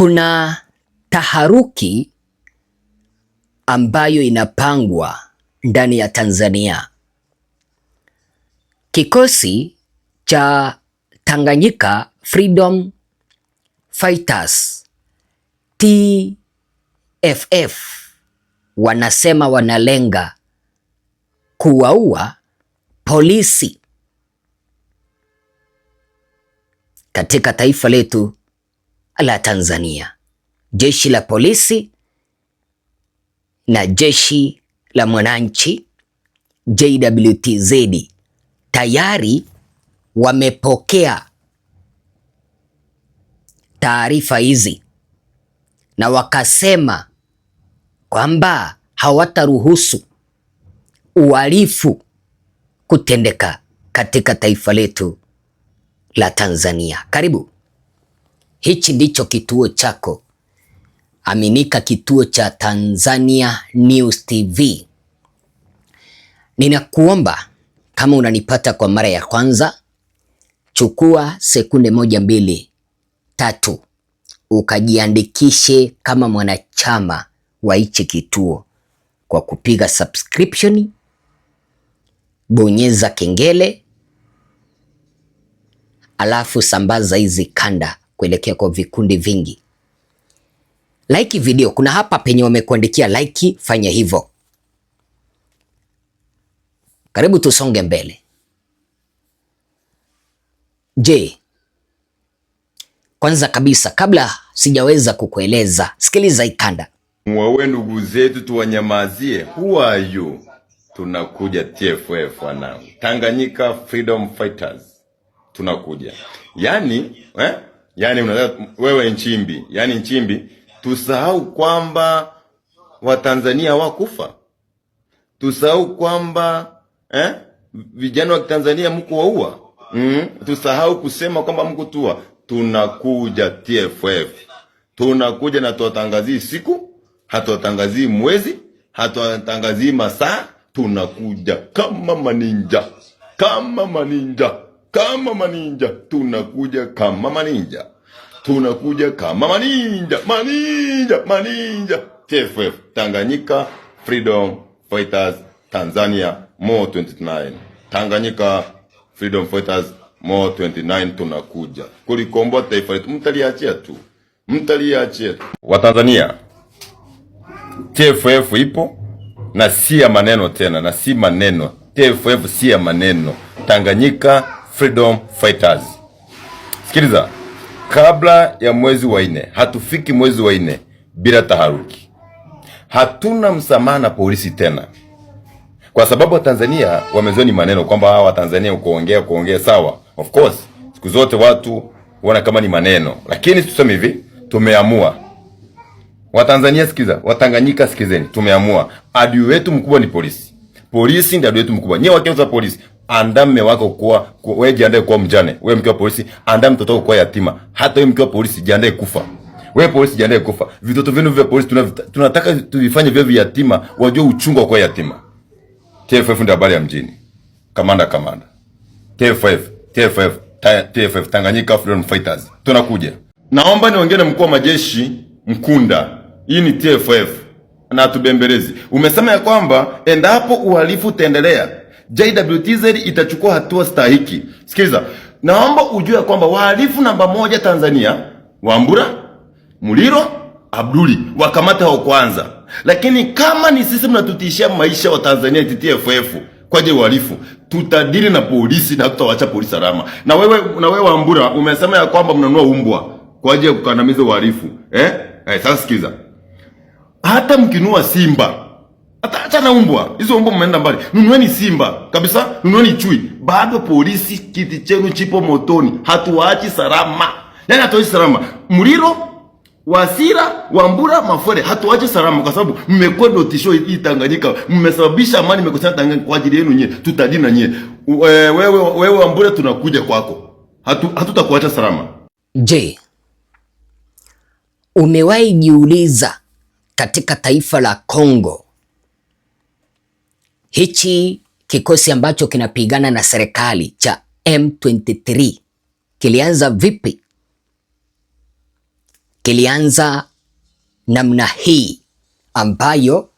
Kuna taharuki ambayo inapangwa ndani ya Tanzania. Kikosi cha Tanganyika Freedom Fighters TFF wanasema wanalenga kuwaua polisi katika taifa letu la Tanzania. Jeshi la polisi na jeshi la mwananchi JWTZ tayari wamepokea taarifa hizi na wakasema kwamba hawataruhusu uhalifu kutendeka katika taifa letu la Tanzania. Karibu. Hichi ndicho kituo chako aminika, kituo cha Tanzania News TV. Ninakuomba kama unanipata kwa mara ya kwanza, chukua sekunde 1, 2, 3 ukajiandikishe kama mwanachama wa hichi kituo kwa kupiga subscription, bonyeza kengele, alafu sambaza hizi kanda kuelekea kwa vikundi vingi. Like video, kuna hapa penye wamekuandikia like, fanya hivyo. Karibu tusonge mbele. Je, kwanza kabisa kabla sijaweza kukueleza, sikiliza ikanda. Mwawe ndugu zetu tuwanyamazie. Who are you? Tunakuja TFF wanangu. Tanganyika Freedom Fighters. Tunakuja. Yani unataka wewe Nchimbi, yani Nchimbi, tusahau kwamba Watanzania wakufa. Tusahau kwamba vijana wa Tanzania mko waua. Tusahau kusema kwamba mko tua. Tunakuja TFF. Tunakuja na tuwatangazii siku, hatuwatangazii mwezi, hatuwatangazii masaa. Tunakuja kama maninja. Kama maninja. Kama maninja. Tunakuja kama maninja. Tunakuja kama maninja. Maninja. TFF. Tanganyika Freedom Fighters Tanzania More 29. Tanganyika Freedom Fighters More 29 tunakuja. Kulikomboa taifa letu. Mtaliachia tu. Watanzania, TFF ipo na si ya maneno tena, na si maneno. TFF si ya maneno. Tanganyika Freedom Fighters. Sikiliza, kabla ya mwezi wa 4, hatufiki mwezi wa 4 bila taharuki. Hatuna msamaha na polisi tena. Kwa sababu wa Tanzania wamezoni maneno kwamba hawa Tanzania kuongea sawa. Of course, siku zote watu wana kama ni maneno. Lakini tuseme hivi, tumeamua. Watanzania sikiza, Watanganyika sikizeni, tumeamua. Adui wetu mkubwa ni polisi. Polisi ndio adui wetu mkubwa. Nyewe wakianza polisi, andaa mume wako kuwa wewe jiandae kuwa mjane. Wewe mkiwa polisi, andaa mtoto wako kuwa yatima. Hata wewe mkiwa polisi jiandae kufa. Wewe polisi jiandae kufa. Vitoto vyenu vya polisi tunataka tuvifanye vya yatima, wajue uchungu wa kuwa yatima. TFF ndio habari ya mjini. Kamanda. TFF Tanganyika Freedom Fighters. Tunakuja. Naomba niongee na mkuu wa majeshi Mkunda. Hii ni TFF. Na tubembelezi. Umesema ya kwamba endapo uhalifu utaendelea, JWTZ itachukua hatua stahiki. Sikiliza. Naomba ujue kwamba wahalifu namba 1 Tanzania, Wambura, Muliro, Abduli wakamata wa kwanza. Lakini kama ni sisi mnatutishia maisha wa Tanzania TFF kwa je uhalifu, tutadili na polisi na tutawaacha polisi salama. Na wewe Wambura umesema ya kwamba mnanunua umbwa kwa ajili ya kukandamiza uhalifu. Sasa sikiza. Hata mkinua simba, hata acha na umbwa. Hizo umbwa mmeenda mbali. Nunueni simba. Kabisa, nunueni chui. Bado polisi kiti chenu chipo motoni. Hatuwaachi salama. Yani hatuwaachi salama. Muliro, Wasira, Wambura, Mafwele hatuwaachi salama kwa sababu mmekuwa ndio tisho hii Tanganyika. Mmesababisha amani imekosana Tanganyika kwa ajili yenu nyie. Tutadili na nyie. Wewe Wambura tunakuja kwako. Hatutakuacha salama. Je, umewahi jiuliza katika taifa la Kongo, hichi kikosi ambacho kinapigana na serikali cha M23 kilianza vipi? kilianza namna hii, ambayo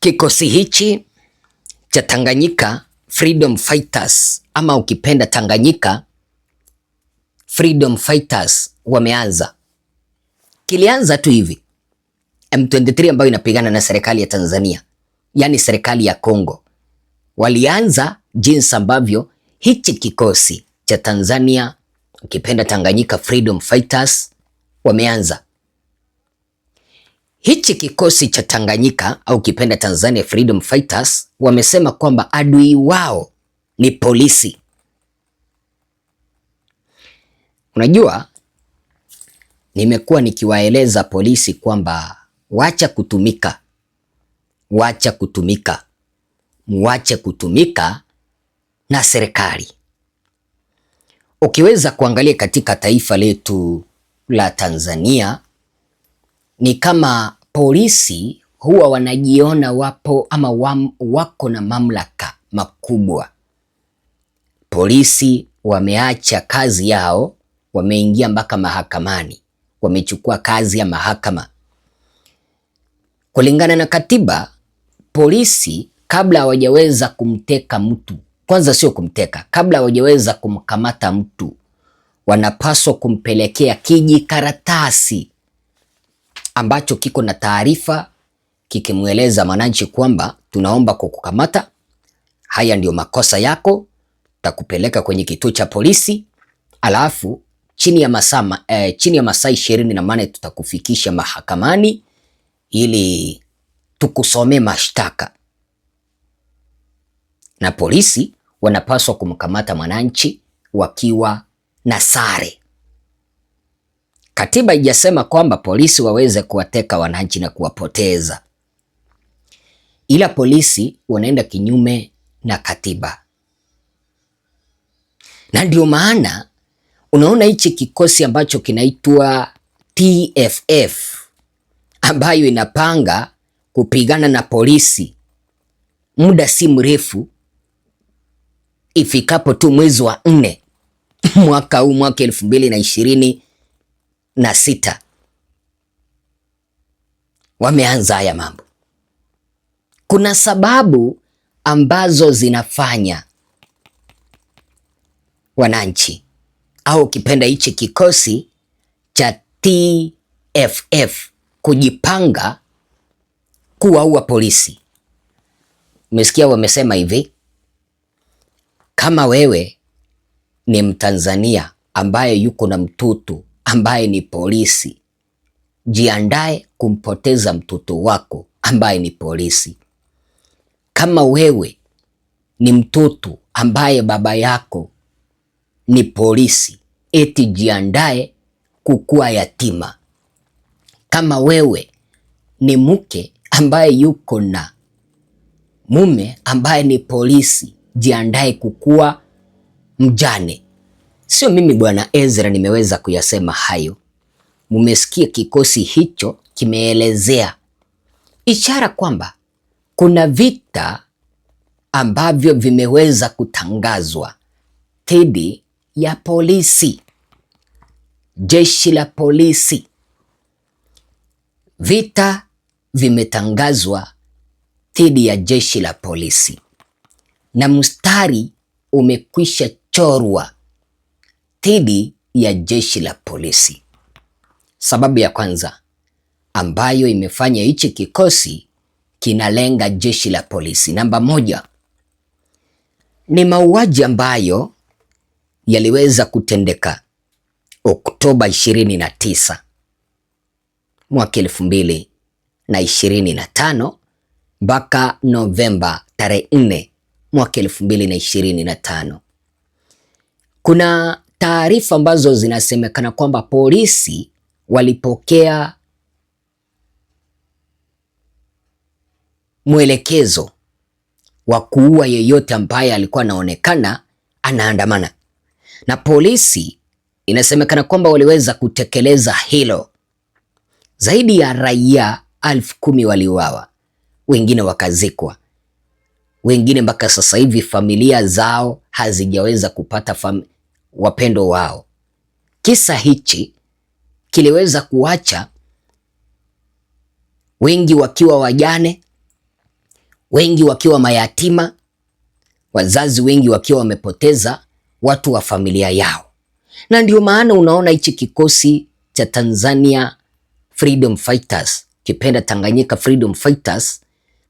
kikosi hichi cha Tanganyika Freedom Fighters, ama ukipenda Tanganyika Freedom Fighters wameanza. Kilianza tu hivi. M23 ambayo inapigana na serikali ya Tanzania, yani serikali ya Kongo, walianza jinsi ambavyo hichi kikosi cha Tanzania ukipenda Tanganyika Freedom Fighters wameanza. Hichi kikosi cha Tanganyika au ukipenda Tanzania Freedom Fighters wamesema kwamba adui wao ni polisi. Unajua, nimekuwa nikiwaeleza polisi kwamba wacha kutumika, muache kutumika na serikali. Ukiweza kuangalia katika taifa letu la Tanzania, ni kama polisi huwa wanajiona wapo ama wako na mamlaka makubwa. Polisi wameacha kazi yao, wameingia mpaka mahakamani, wamechukua kazi ya mahakama. Kulingana na katiba, polisi kabla hawajaweza kumteka mtu, kwanza sio kumteka, kabla hawajaweza kumkamata mtu, wanapaswa kumpelekea kijikaratasi ambacho kiko na taarifa kikimweleza mwananchi kwamba tunaomba kukukamata, haya ndio makosa yako, takupeleka kwenye kituo cha polisi, alafu chini ya masaa 24 tutakufikisha mahakamani ili tukusomee mashtaka. Na polisi wanapaswa kumkamata mwananchi wakiwa na sare. Katiba haijasema kwamba polisi waweze kuwateka wananchi na kuwapoteza, ila polisi wanaenda kinyume na katiba. Na ndio maana unaona hichi kikosi ambacho kinaitwa TFF ambayo inapanga kupigana na polisi muda si mrefu, ifikapo tu mwezi wa 4 mwaka huu, mwaka 2026 wameanza haya mambo. Kuna sababu ambazo zinafanya wananchi au ukipenda hichi kikosi cha TFF kujipanga kuwaua polisi. Umesikia wamesema hivi, kama wewe ni Mtanzania ambaye yuko na mtoto ambaye ni polisi, jiandae kumpoteza mtoto wako ambaye ni polisi. Kama wewe ni mtoto ambaye baba yako ni polisi, eti jiandae kukua yatima. Kama wewe ni mke ambaye yuko na mume ambaye ni polisi, jiandae kukua mjane. Sio mimi Bwana Ezra nimeweza kuyasema hayo. Mumesikia kikosi hicho kimeelezea, ishara kwamba kuna vita ambavyo vimeweza kutangazwa dhidi ya polisi, jeshi la polisi. Vita vimetangazwa dhidi ya jeshi la polisi na mstari umekwisha chorwa dhidi ya jeshi la polisi. Sababu ya kwanza ambayo imefanya hichi kikosi kinalenga jeshi la polisi, namba 1, ni mauaji ambayo yaliweza kutendeka Oktoba 29 mwaka 2025 mpaka Novemba tarehe 4 mwaka 2025. Kuna taarifa ambazo zinasemekana kwamba polisi walipokea mwelekezo wa kuua yeyote ambaye alikuwa anaonekana anaandamana, na polisi inasemekana kwamba waliweza kutekeleza hilo. Zaidi ya raia 10,000 waliuawa, wengine wakazikwa, wengine mpaka sasa hivi familia zao hazijaweza kupata wapendo wao. kisa hichi kiliweza kuacha wengi wakiwa wajane, wengi wakiwa mayatima, wazazi wengi wakiwa wamepoteza watu wa familia yao. Na ndio maana unaona hichi kikosi cha Tanzania Freedom Fighters, kipenda Tanganyika Freedom Fighters,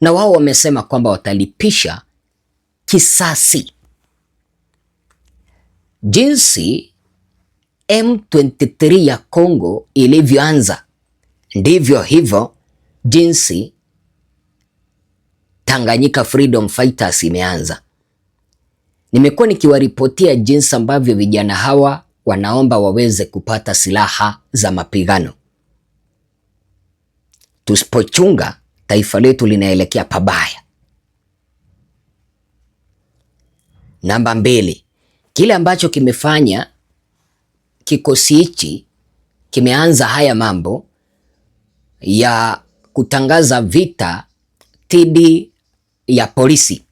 na wao wamesema kwamba watalipisha kisasi. Jinsi M23 ya Kongo ilivyoanza, ndivyo hivyo jinsi Tanganyika Freedom Fighters imeanza. Nimekuwa nikiwaripotia jinsi ambavyo vijana hawa wanaomba waweze kupata silaha za mapigano. Tusipochunga, taifa letu linaelekea pabaya. Namba 2, kile ambacho kimefanya kikosi hichi kimeanza haya mambo ya kutangaza vita dhidi ya polisi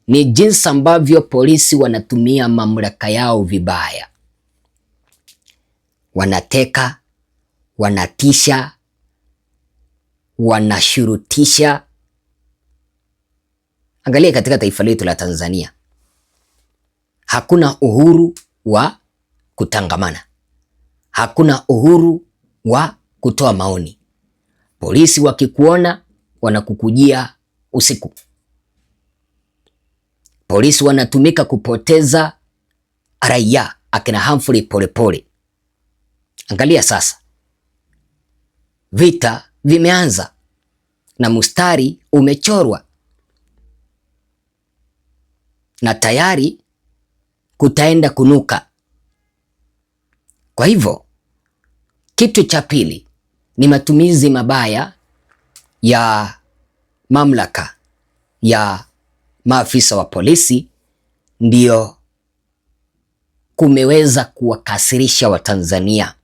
ni jinsi ambavyo polisi wanatumia mamlaka yao vibaya. Wanateka, wanatisha, wanashurutisha. Angalia katika taifa letu la Tanzania, hakuna uhuru wa kutangamana, hakuna uhuru wa kutoa maoni. Polisi wakikuona wanakukujia usiku. Polisi wanatumika kupoteza raia, akina Humphrey Polepole. Angalia sasa, vita vimeanza na mstari umechorwa na tayari kutaenda kunuka. Kwa hivyo kitu cha pili ni matumizi mabaya ya mamlaka ya maafisa wa polisi, ndio kumeweza kuwakasirisha Watanzania.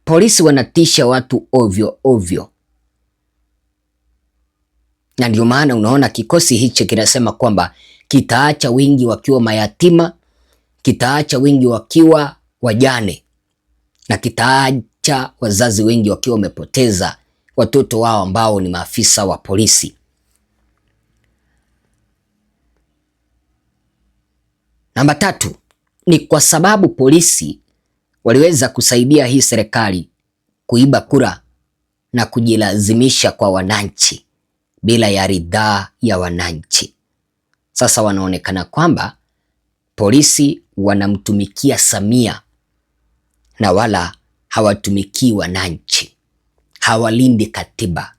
Polisi wanatisha watu ovyo ovyo, na ndio maana unaona kikosi hichi kinasema kwamba kitaacha wengi wakiwa mayatima, kitaacha wengi wakiwa wajane, na kitaacha wazazi wengi wakiwa wamepoteza watoto wao ambao ni maafisa wa polisi. Namba 3 ni kwa sababu polisi waliweza kusaidia hii serikali kuiba kura na kujilazimisha kwa wananchi bila ya ridhaa ya wananchi. Sasa wanaonekana kwamba polisi wanamtumikia Samia na wala hawatumikii wananchi, hawalindi katiba.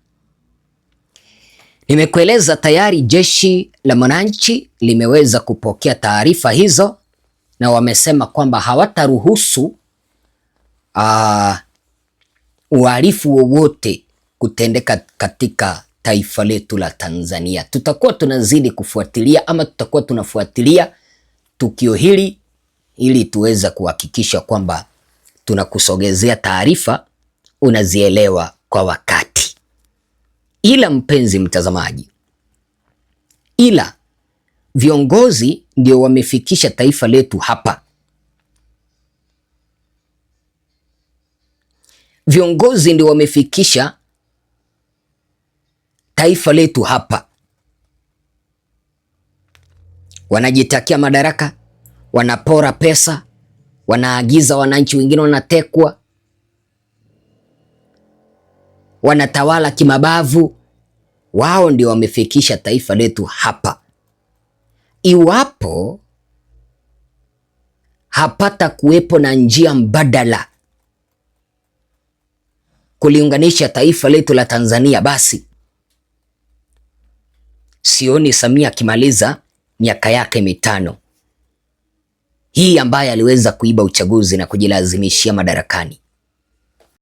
Nimekueleza tayari jeshi la wananchi limeweza kupokea taarifa hizo na wamesema kwamba hawataruhusu uhalifu wowote kutendeka katika taifa letu la Tanzania. Tutakuwa tunazidi kufuatilia ama tutakuwa tunafuatilia tukio hili ili tuweze kuhakikisha kwamba tunakusogezea taarifa unazielewa kwa wakati. Ila mpenzi mtazamaji, ila viongozi ndio wamefikisha taifa letu hapa. Viongozi ndio wamefikisha taifa letu hapa. Wanajitakia madaraka, wanapora pesa, wanaagiza wananchi wengine wanatekwa, wanatawala kimabavu. Wao ndio wamefikisha taifa letu hapa. Iwapo hapata kuwepo na njia mbadala kuliunganisha taifa letu la Tanzania, basi sioni Samia akimaliza miaka yake 5 hii ambaye aliweza kuiba uchaguzi na kujilazimishia madarakani.